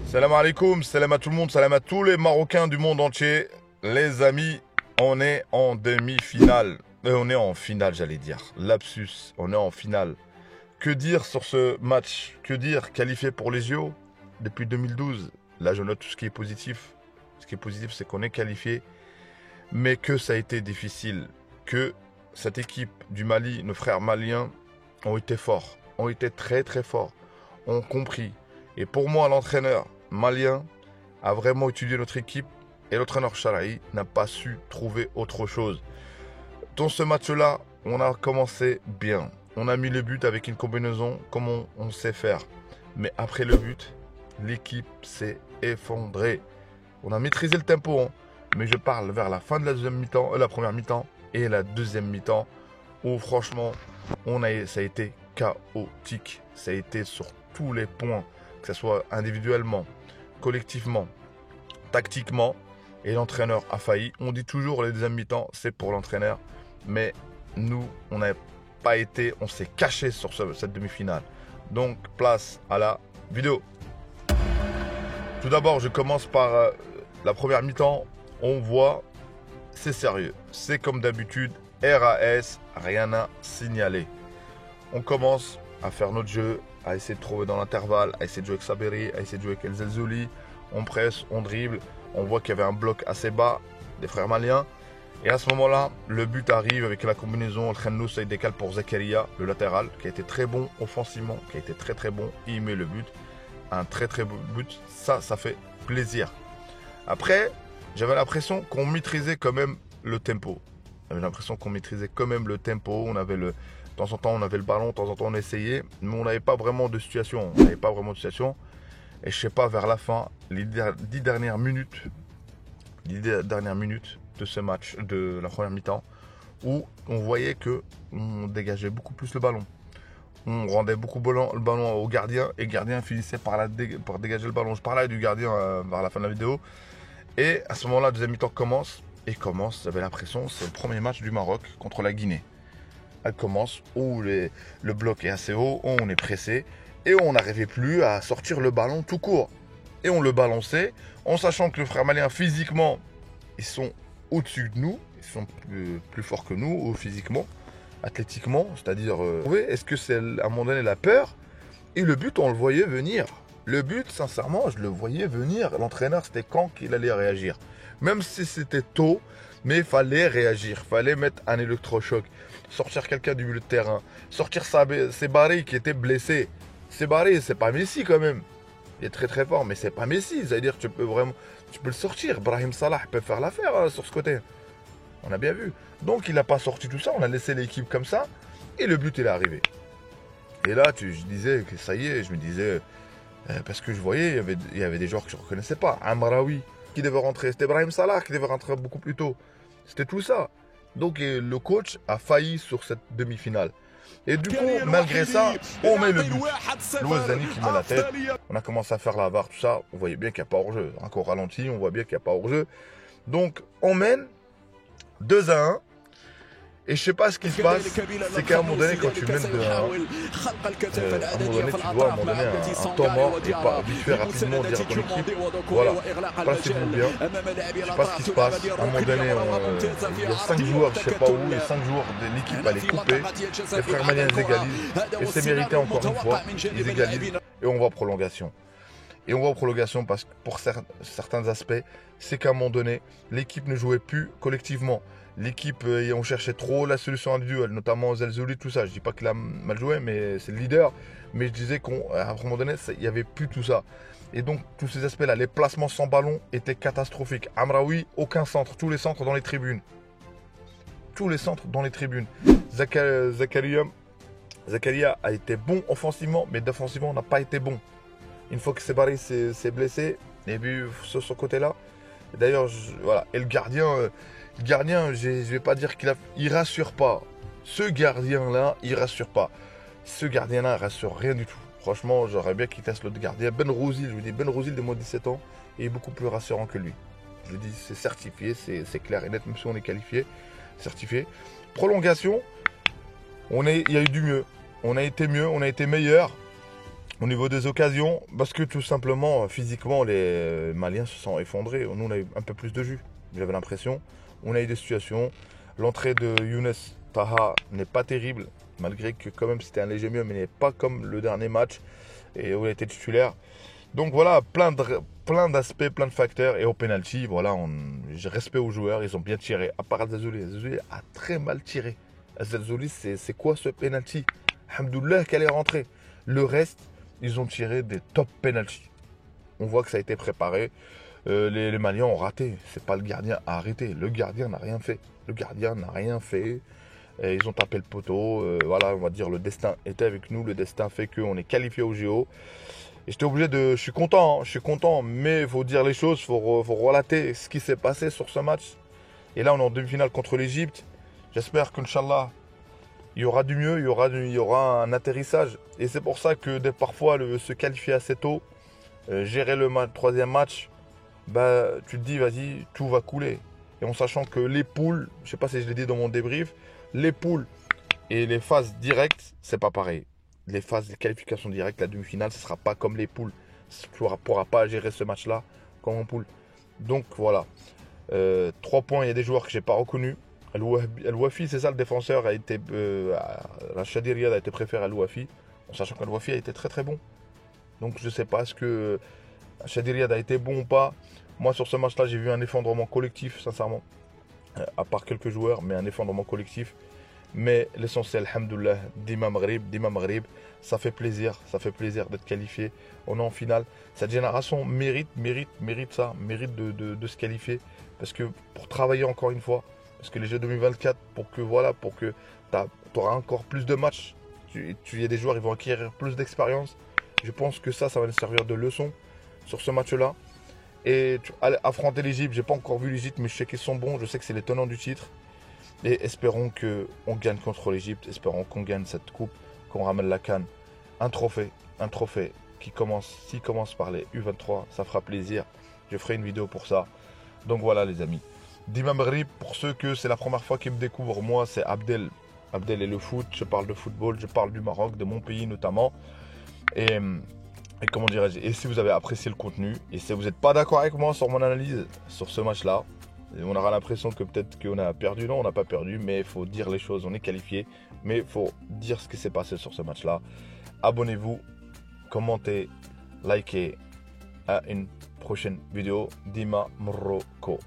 Salam alaikum, salam à tout le monde, salam à tous les Marocains du monde entier. Les amis, on est en demi-finale. On est en finale, j'allais dire. Lapsus, on est en finale. Que dire sur ce match? Que dire? Qualifié pour les JO depuis 2012. Là, je note tout ce qui est positif. Ce qui est positif, c'est qu'on est qualifié. Mais que ça a été difficile. Que cette équipe du Mali, nos frères maliens, ont été forts. Ont été très très forts. Ont compris. Et pour moi, l'entraîneur malien a vraiment étudié notre équipe et l'entraîneur Charaï n'a pas su trouver autre chose. Dans ce match-là, on a commencé bien. On a mis le but avec une combinaison comme on sait faire. Mais après le but, l'équipe s'est effondrée. On a maîtrisé le tempo, hein, mais je parle vers la fin de la deuxième mi-temps, la première mi-temps et la deuxième mi-temps où franchement, ça a été chaotique. Ça a été sur tous les points, que ce soit individuellement, collectivement, tactiquement, et l'entraîneur a failli. On dit toujours les deuxième mi-temps, c'est pour l'entraîneur, mais nous, on n'a pas été, on s'est caché sur cette demi-finale. Donc, place à la vidéo. Tout d'abord, je commence par la première mi-temps. On voit, c'est sérieux. C'est comme d'habitude, RAS, rien à signaler. On commence à faire notre jeu, à essayer de trouver dans l'intervalle, à essayer de jouer avec Saberi, à essayer de jouer avec El Zelzouli. On presse, on dribble. On voit qu'il y avait un bloc assez bas des frères maliens. Et à ce moment-là, le but arrive avec la combinaison. El Khennou, ça décale pour Zakaria, le latéral, qui a été très bon offensivement, qui a été très très bon. Il met le but. Un très très beau but. Ça fait plaisir. Après, j'avais l'impression qu'on maîtrisait quand même le tempo. J'avais l'impression qu'on maîtrisait quand même le tempo. On avait de temps en temps, on avait le ballon, de temps en temps, on essayait. Mais on n'avait pas vraiment de situation. Et je sais pas, vers la fin, les 10 dernières minutes de ce match, de la première mi-temps, où on voyait qu'on dégageait beaucoup plus le ballon. On rendait beaucoup le ballon au gardien et le gardien finissait par dégager le ballon. Je parlais du gardien vers la fin de la vidéo. Et à ce moment-là, la deuxième mi-temps commence. J'avais l'impression, c'est le premier match du Maroc contre la Guinée. Elle commence où le bloc est assez haut, où on est pressé. Et on n'arrivait plus à sortir le ballon tout court. Et on le balançait, en sachant que les frères maliens, physiquement, ils sont au-dessus de nous. Ils sont plus forts que nous, physiquement, athlétiquement. C'est-à-dire, est-ce que c'est à un moment donné la peur? Et le but, on le voyait venir. Le but, sincèrement, je le voyais venir. L'entraîneur, c'était quand qu'il allait réagir. Même si c'était tôt, mais il fallait réagir. Il fallait mettre un électrochoc. Sortir quelqu'un du milieu de terrain. Sortir Sebari qui était blessé. Sebari, c'est pas Messi quand même. Il est très très fort, mais c'est pas Messi. C'est-à-dire tu peux le sortir. Brahim Salah peut faire l'affaire sur ce côté. On a bien vu. Donc il n'a pas sorti tout ça. On a laissé l'équipe comme ça. Et le but, il est arrivé. Et là, je disais que ça y est. Je me disais, parce que je voyais, il y avait des joueurs que je ne reconnaissais pas. Amraoui qui devait rentrer. C'était Brahim Salah qui devait rentrer beaucoup plus tôt. C'était tout ça. Donc le coach a failli sur cette demi-finale. Et du coup, malgré ça, on met le but. Louazani qui met la tête. On a commencé à faire la VAR, tout ça. On voyait bien qu'il n'y a pas hors-jeu. Encore ralenti, on voit bien qu'il n'y a pas hors-jeu. Donc, on mène 2-1. Et je sais pas ce qui se passe, c'est qu'à un moment donné, quand tu mènes 2-1, à un moment donné, tu dois à un moment donné un temps mort et pas vite fait rapidement dire à ton équipe, voilà, passez-vous bien. Je sais pas ce qui se passe. À un moment donné, il y a 5 joueurs, je sais pas où, et 5 joueurs de l'équipe à les couper. Les frères maliens égalisent. Et c'est mérité encore une fois. Ils égalisent. Et on va en prolongation. Et on va en prolongation parce que pour certains aspects, c'est qu'à un moment donné, l'équipe ne jouait plus collectivement. L'équipe, on cherchait trop la solution individuelle, notamment Zelzouli, tout ça. Je dis pas qu'il a mal joué, mais c'est le leader. Mais je disais qu'à un moment donné, il n'y avait plus tout ça. Et donc, tous ces aspects-là, les placements sans ballon étaient catastrophiques. Amraoui, aucun centre, tous les centres dans les tribunes. Tous les centres dans les tribunes. Zakaria a été bon offensivement, mais défensivement, on n'a pas été bon. Une fois que Sebari s'est blessé, et puis sur ce côté-là, d'ailleurs, voilà. Et le gardien, je ne vais pas dire il rassure pas. Ce gardien-là, il rassure pas. Ce gardien-là, il rassure rien du tout. Franchement, j'aurais bien qu'il teste l'autre gardien. Ben Rouzil, je vous dis, Ben Rouzil de moins de 17 ans, est beaucoup plus rassurant que lui. Je vous dis, c'est certifié, c'est clair et net, même si on est qualifié, certifié. Prolongation, il y a eu du mieux. On a été mieux, on a été meilleur. Au niveau des occasions, parce que tout simplement, physiquement, les Maliens se sont effondrés. Nous, on a eu un peu plus de jus, j'avais l'impression. On a eu des situations. L'entrée de Younes Taha n'est pas terrible, malgré que quand même c'était un léger mieux, mais n'est pas comme le dernier match et où il a été titulaire. Donc voilà, plein d'aspects, plein de facteurs. Et au penalty, voilà, j'ai respect aux joueurs, ils ont bien tiré. À part Azazouli, Azazouli a très mal tiré. Azazouli, c'est quoi ce penalty? Alhamdoulilah qu'elle est rentrée. Le reste, ils ont tiré des top penalty. On voit que ça a été préparé. Les Maliens ont raté. C'est pas le gardien à arrêter. Le gardien n'a rien fait. Le gardien n'a rien fait. Et ils ont tapé le poteau. Voilà, on va dire le destin était avec nous. Le destin fait qu'on est qualifié au JO. Et j'étais obligé de... Je suis content. Mais il faut dire les choses. Il faut relater ce qui s'est passé sur ce match. Et là, on est en demi-finale contre l'Égypte. J'espère qu'Inch'Allah, il y aura du mieux. Il y aura un atterrissage. Et c'est pour ça que parfois, se qualifier assez tôt, gérer le troisième match, bah, tu te dis, vas-y, tout va couler. Et en sachant que les poules, je sais pas si je l'ai dit dans mon débrief, les poules et les phases directes, c'est pas pareil. Les phases de qualification directe, la demi-finale, ce sera pas comme les poules. Tu ne pourras pas gérer ce match-là comme en poule. Donc voilà. 3 points, il y a des joueurs que j'ai pas reconnus. Al-Wafi, c'est ça le défenseur, a été, la Chadi Riyad a été préféré à Al-Wafi, en sachant qu'Al-Wafi a été très très bon. Donc je sais pas ce que Chadi Riyad a été bon ou pas. Moi sur ce match-là, j'ai vu un effondrement collectif, sincèrement. À part quelques joueurs, mais un effondrement collectif. Mais l'essentiel, alhamdoulilah, Dima Maghrib, ça fait plaisir d'être qualifié. On est en finale. Cette génération mérite ça, mérite de se qualifier. Parce que pour travailler encore une fois, parce que les Jeux 2024, pour que tu auras encore plus de matchs, il y a des joueurs qui vont acquérir plus d'expérience. Je pense que ça va nous servir de leçon sur ce match-là. Et affronter l'Égypte, j'ai pas encore vu l'Égypte, mais je sais qu'ils sont bons, je sais que c'est les tenants du titre. Et espérons qu'on gagne contre l'Égypte, espérons qu'on gagne cette coupe, qu'on ramène la CAN. Un trophée s'il commence par les U23, ça fera plaisir. Je ferai une vidéo pour ça. Donc voilà les amis. Dima Maghrib, pour ceux que c'est la première fois qu'ils me découvrent, moi c'est Abdel. Abdel et le foot, je parle de football, je parle du Maroc, de mon pays notamment. Et comment dirais-je, et si vous avez apprécié le contenu, et si vous n'êtes pas d'accord avec moi sur mon analyse sur ce match-là, on aura l'impression que peut-être qu'on a perdu. Non, on n'a pas perdu, mais il faut dire les choses, on est qualifié. Mais il faut dire ce qui s'est passé sur ce match-là. Abonnez-vous, commentez, likez. À une prochaine vidéo. Dima Morocco.